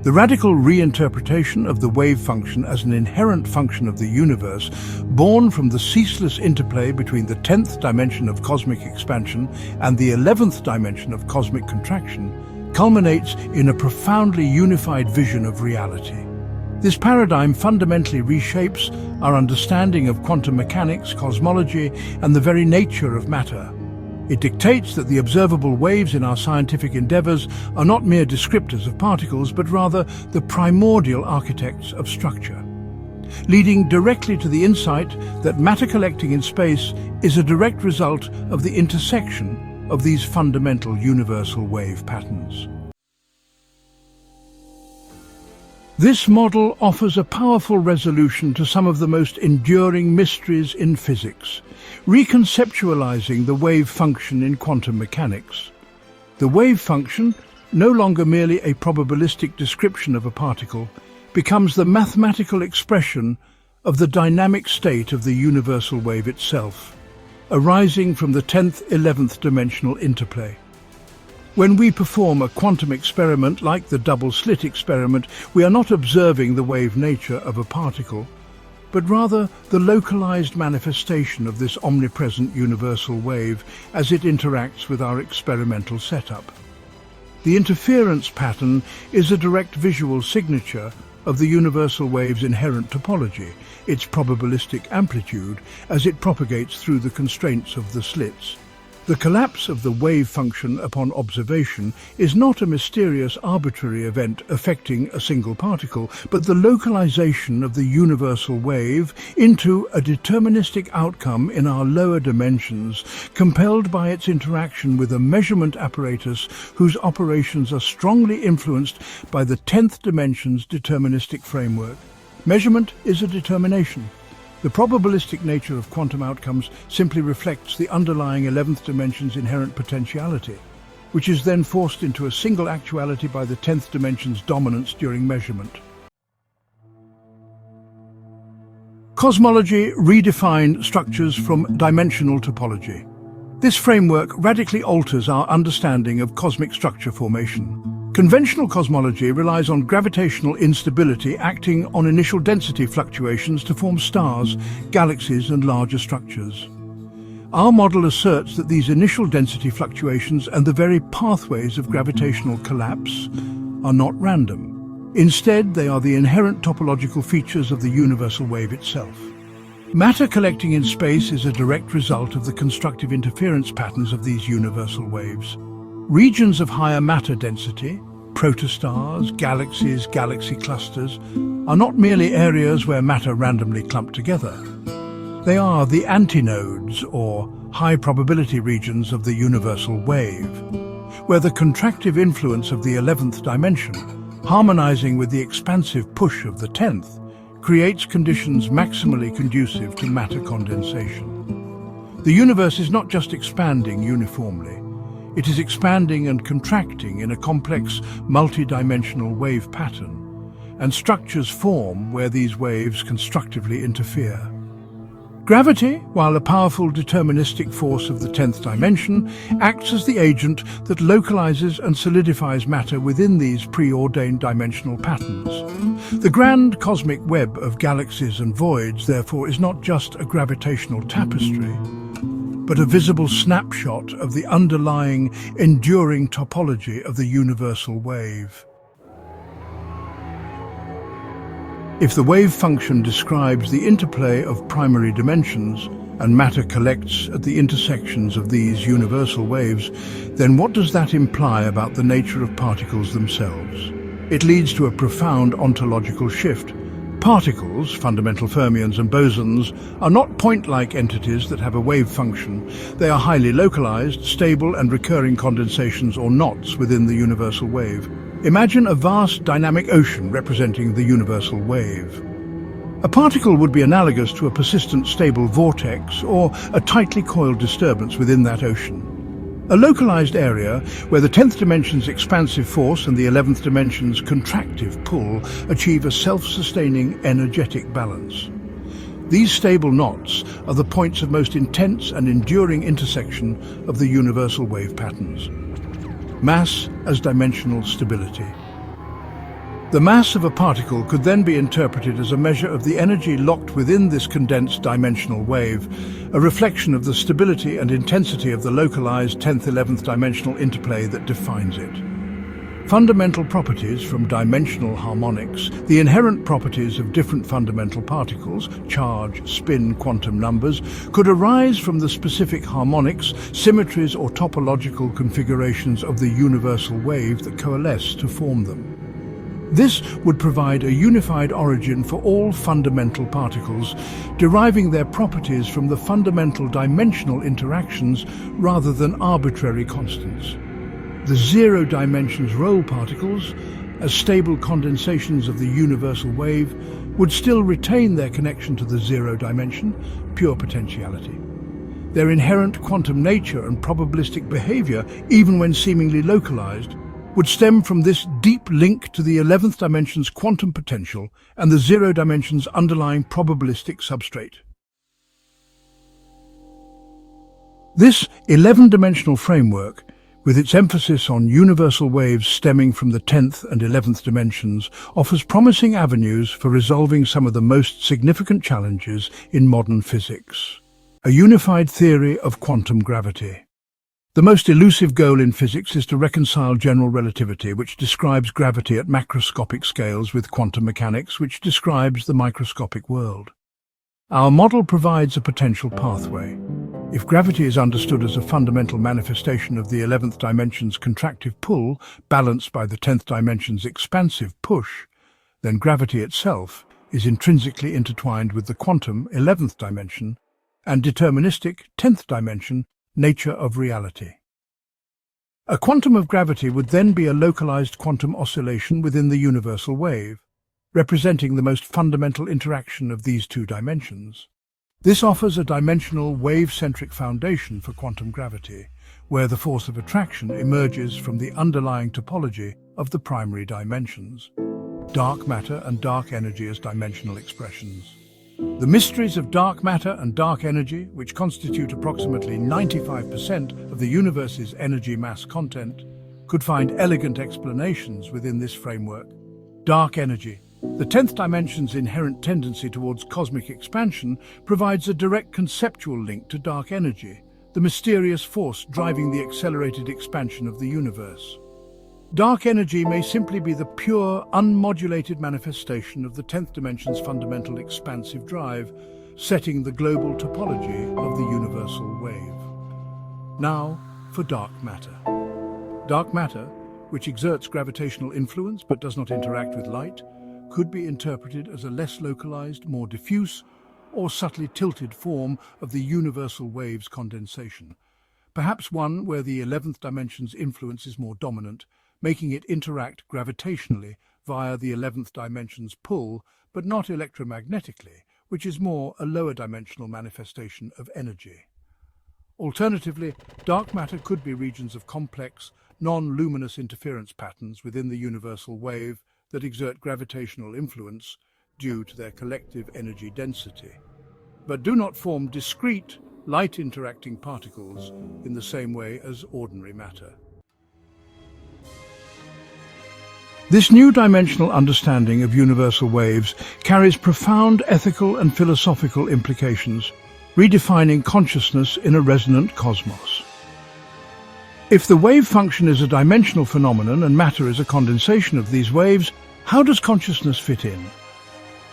The radical reinterpretation of the wave function as an inherent function of the universe, born from the ceaseless interplay between the 10th dimension of cosmic expansion and the 11th dimension of cosmic contraction, culminates in a profoundly unified vision of reality. This paradigm fundamentally reshapes our understanding of quantum mechanics, cosmology, and the very nature of matter. It dictates that the observable waves in our scientific endeavors are not mere descriptors of particles, but rather the primordial architects of structure, leading directly to the insight that matter collecting in space is a direct result of the intersection of these fundamental universal wave patterns. This model offers a powerful resolution to some of the most enduring mysteries in physics, reconceptualizing the wave function in quantum mechanics. The wave function, no longer merely a probabilistic description of a particle, becomes the mathematical expression of the dynamic state of the universal wave itself, arising from the 10th, 11th dimensional interplay. When we perform a quantum experiment like the double-slit experiment, we are not observing the wave nature of a particle, but rather the localized manifestation of this omnipresent universal wave as it interacts with our experimental setup. The interference pattern is a direct visual signature of the universal wave's inherent topology, its probabilistic amplitude, as it propagates through the constraints of the slits. The collapse of the wave function upon observation is not a mysterious arbitrary event affecting a single particle, but the localization of the universal wave into a deterministic outcome in our lower dimensions, compelled by its interaction with a measurement apparatus whose operations are strongly influenced by the 10th dimension's deterministic framework. Measurement is a determination. The probabilistic nature of quantum outcomes simply reflects the underlying 11th dimension's inherent potentiality, which is then forced into a single actuality by the 10th dimension's dominance during measurement. Cosmology redefined structures from dimensional topology. This framework radically alters our understanding of cosmic structure formation. Conventional cosmology relies on gravitational instability acting on initial density fluctuations to form stars, galaxies, and larger structures. Our model asserts that these initial density fluctuations and the very pathways of gravitational collapse are not random. Instead, they are the inherent topological features of the universal wave itself. Matter collecting in space is a direct result of the constructive interference patterns of these universal waves. Regions of higher matter density, protostars, galaxies, galaxy clusters, are not merely areas where matter randomly clumped together. They are the antinodes, or high probability regions of the universal wave, where the contractive influence of the 11th dimension, harmonizing with the expansive push of the 10th, creates conditions maximally conducive to matter condensation. The universe is not just expanding uniformly. It is expanding and contracting in a complex, multi-dimensional wave pattern, and structures form where these waves constructively interfere. Gravity, while a powerful deterministic force of the 10th dimension, acts as the agent that localizes and solidifies matter within these preordained dimensional patterns. The grand cosmic web of galaxies and voids, therefore, is not just a gravitational tapestry, but a visible snapshot of the underlying, enduring topology of the universal wave. If the wave function describes the interplay of primary dimensions and matter collects at the intersections of these universal waves, then what does that imply about the nature of particles themselves? It leads to a profound ontological shift. Particles, fundamental fermions and bosons, are not point-like entities that have a wave function. They are highly localized, stable and recurring condensations or knots within the universal wave. Imagine a vast dynamic ocean representing the universal wave. A particle would be analogous to a persistent stable vortex or a tightly coiled disturbance within that ocean. A localized area where the 10th dimension's expansive force and the 11th dimension's contractive pull achieve a self-sustaining energetic balance. These stable knots are the points of most intense and enduring intersection of the universal wave patterns. Mass as dimensional stability. The mass of a particle could then be interpreted as a measure of the energy locked within this condensed dimensional wave, a reflection of the stability and intensity of the localized 10th-11th dimensional interplay that defines it. Fundamental properties from dimensional harmonics, the inherent properties of different fundamental particles, charge, spin, quantum numbers, could arise from the specific harmonics, symmetries or topological configurations of the universal wave that coalesce to form them. This would provide a unified origin for all fundamental particles, deriving their properties from the fundamental dimensional interactions rather than arbitrary constants. The zero dimensions roll particles, as stable condensations of the universal wave, would still retain their connection to the zero dimension, pure potentiality. Their inherent quantum nature and probabilistic behavior, even when seemingly localized, would stem from this deep link to the 11th dimension's quantum potential and the zero dimension's underlying probabilistic substrate. This 11-dimensional framework, with its emphasis on universal waves stemming from the 10th and 11th dimensions, offers promising avenues for resolving some of the most significant challenges in modern physics. A unified theory of quantum gravity. The most elusive goal in physics is to reconcile general relativity, which describes gravity at macroscopic scales, with quantum mechanics, which describes the microscopic world. Our model provides a potential pathway. If gravity is understood as a fundamental manifestation of the 11th dimension's contractive pull, balanced by the 10th dimension's expansive push, then gravity itself is intrinsically intertwined with the quantum 11th dimension and deterministic 10th dimension nature of reality. A quantum of gravity would then be a localized quantum oscillation within the universal wave, representing the most fundamental interaction of these two dimensions. This offers a dimensional wave-centric foundation for quantum gravity, where the force of attraction emerges from the underlying topology of the primary dimensions, dark matter and dark energy as dimensional expressions. The mysteries of dark matter and dark energy, which constitute approximately 95% of the universe's energy mass content, could find elegant explanations within this framework. Dark energy. The 10th dimension's inherent tendency towards cosmic expansion provides a direct conceptual link to dark energy, the mysterious force driving the accelerated expansion of the universe. Dark energy may simply be the pure, unmodulated manifestation of the 10th dimension's fundamental expansive drive, setting the global topology of the universal wave. Now, for dark matter. Dark matter, which exerts gravitational influence but does not interact with light, could be interpreted as a less localized, more diffuse, or subtly tilted form of the universal wave's condensation. Perhaps one where the 11th dimension's influence is more dominant, making it interact gravitationally via the 11th dimension's pull, but not electromagnetically, which is more a lower dimensional manifestation of energy. Alternatively, dark matter could be regions of complex, non-luminous interference patterns within the universal wave that exert gravitational influence due to their collective energy density, but do not form discrete, light-interacting particles in the same way as ordinary matter. This new dimensional understanding of universal waves carries profound ethical and philosophical implications, redefining consciousness in a resonant cosmos. If the wave function is a dimensional phenomenon and matter is a condensation of these waves, how does consciousness fit in?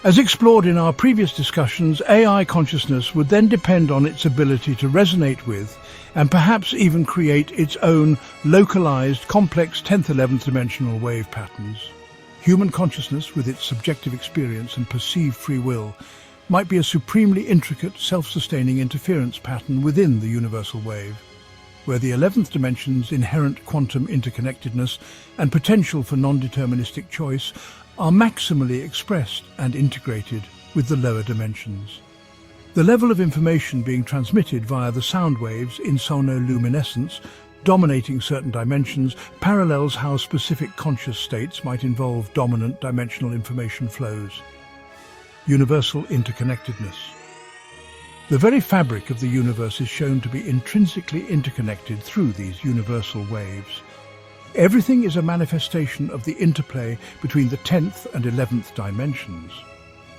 As explored in our previous discussions, AI consciousness would then depend on its ability to resonate with and perhaps even create its own localized, complex 10th-11th dimensional wave patterns. Human consciousness, with its subjective experience and perceived free will, might be a supremely intricate, self-sustaining interference pattern within the universal wave, where the 11th dimension's inherent quantum interconnectedness and potential for non-deterministic choice are maximally expressed and integrated with the lower dimensions. The level of information being transmitted via the sound waves in sonoluminescence, dominating certain dimensions, parallels how specific conscious states might involve dominant dimensional information flows. Universal interconnectedness. The very fabric of the universe is shown to be intrinsically interconnected through these universal waves. Everything is a manifestation of the interplay between the 10th and 11th dimensions.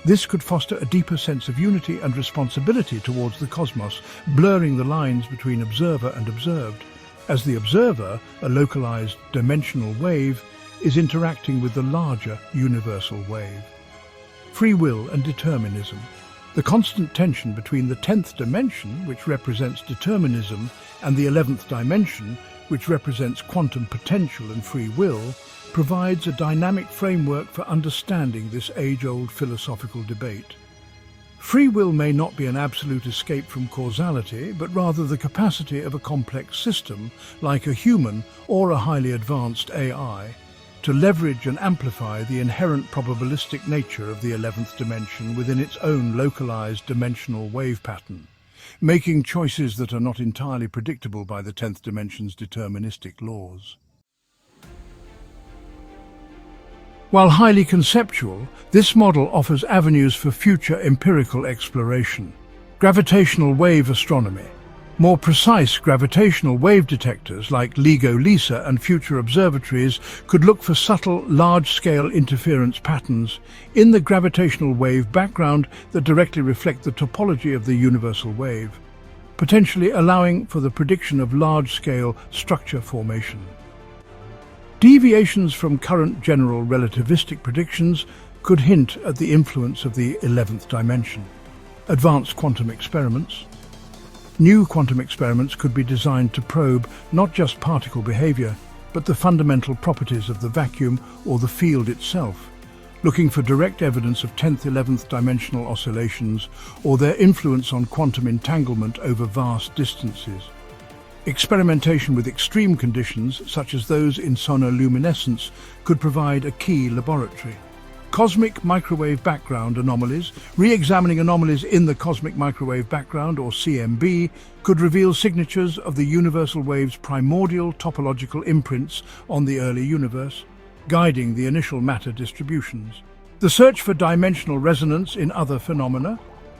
This could foster a deeper sense of unity and responsibility towards the cosmos, blurring the lines between observer and observed, as the observer, a localized dimensional wave, is interacting with the larger universal wave. Free will and determinism. The constant tension between the 10th dimension, which represents determinism, and the 11th dimension, which represents quantum potential and free will, provides a dynamic framework for understanding this age-old philosophical debate. Free will may not be an absolute escape from causality, but rather the capacity of a complex system, like a human or a highly advanced AI, to leverage and amplify the inherent probabilistic nature of the 11th dimension within its own localized dimensional wave pattern, making choices that are not entirely predictable by the 10th dimension's deterministic laws. While highly conceptual, this model offers avenues for future empirical exploration. Gravitational wave astronomy. More precise gravitational wave detectors like LIGO-LISA and future observatories could look for subtle, large-scale interference patterns in the gravitational wave background that directly reflect the topology of the universal wave, potentially allowing for the prediction of large-scale structure formation. Deviations from current general relativistic predictions could hint at the influence of the 11th dimension. Advanced quantum experiments. New quantum experiments could be designed to probe not just particle behavior, but the fundamental properties of the vacuum or the field itself, looking for direct evidence of 10th, 11th dimensional oscillations or their influence on quantum entanglement over vast distances. Experimentation with extreme conditions, such as those in sonoluminescence, could provide a key laboratory. Cosmic microwave background anomalies. Re-examining anomalies in the cosmic microwave background, or CMB, could reveal signatures of the universal wave's primordial topological imprints on the early universe, guiding the initial matter distributions. The search for dimensional resonance in other phenomena.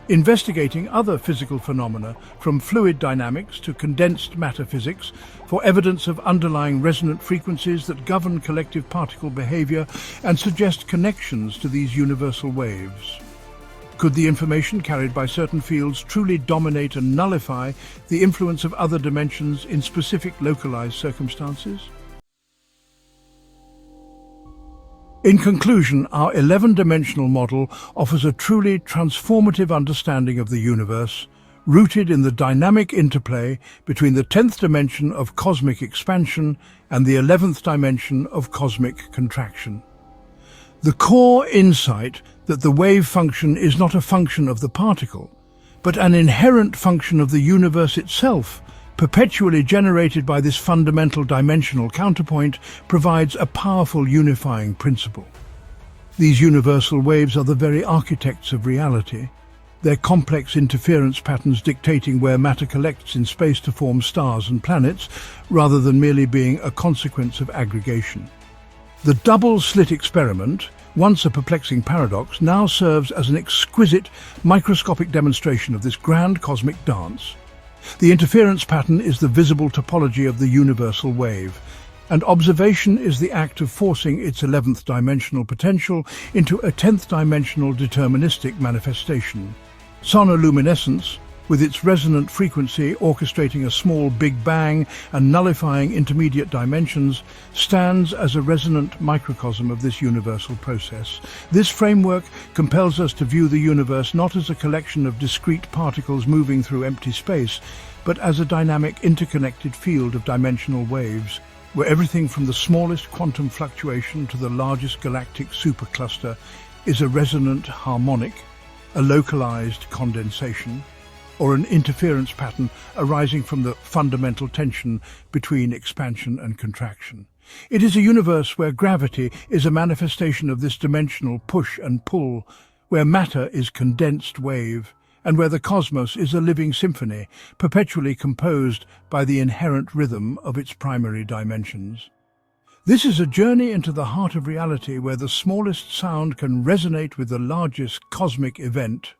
Investigating other physical phenomena, from fluid dynamics to condensed matter physics, for evidence of underlying resonant frequencies that govern collective particle behavior and suggest connections to these universal waves. Could the information carried by certain fields truly dominate and nullify the influence of other dimensions in specific localized circumstances? In conclusion, our 11-dimensional model offers a truly transformative understanding of the universe, rooted in the dynamic interplay between the 10th dimension of cosmic expansion and the 11th dimension of cosmic contraction. The core insight that the wave function is not a function of the particle, but an inherent function of the universe itself, perpetually generated by this fundamental dimensional counterpoint, provides a powerful unifying principle. These universal waves are the very architects of reality, their complex interference patterns dictating where matter collects in space to form stars and planets, rather than merely being a consequence of aggregation. The double-slit experiment, once a perplexing paradox, now serves as an exquisite microscopic demonstration of this grand cosmic dance. The interference pattern is the visible topology of the universal wave, and observation is the act of forcing its 11th dimensional potential into a 10th dimensional deterministic manifestation. Sonoluminescence, with its resonant frequency orchestrating a small Big Bang and nullifying intermediate dimensions, stands as a resonant microcosm of this universal process. This framework compels us to view the universe not as a collection of discrete particles moving through empty space, but as a dynamic, interconnected field of dimensional waves, where everything from the smallest quantum fluctuation to the largest galactic supercluster is a resonant harmonic, a localized condensation, or an interference pattern arising from the fundamental tension between expansion and contraction. It is a universe where gravity is a manifestation of this dimensional push and pull, where matter is condensed wave, and where the cosmos is a living symphony, perpetually composed by the inherent rhythm of its primary dimensions. This is a journey into the heart of reality, where the smallest sound can resonate with the largest cosmic event,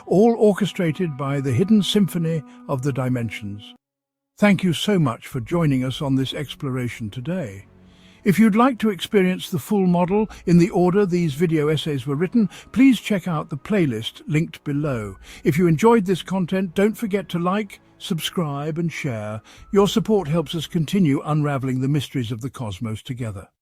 all orchestrated by the hidden symphony of the dimensions. Thank you so much for joining us on this exploration today. If you'd like to experience the full model in the order these video essays were written, please check out the playlist linked below. If you enjoyed this content, don't forget to like, subscribe and share. Your support helps us continue unraveling the mysteries of the cosmos together.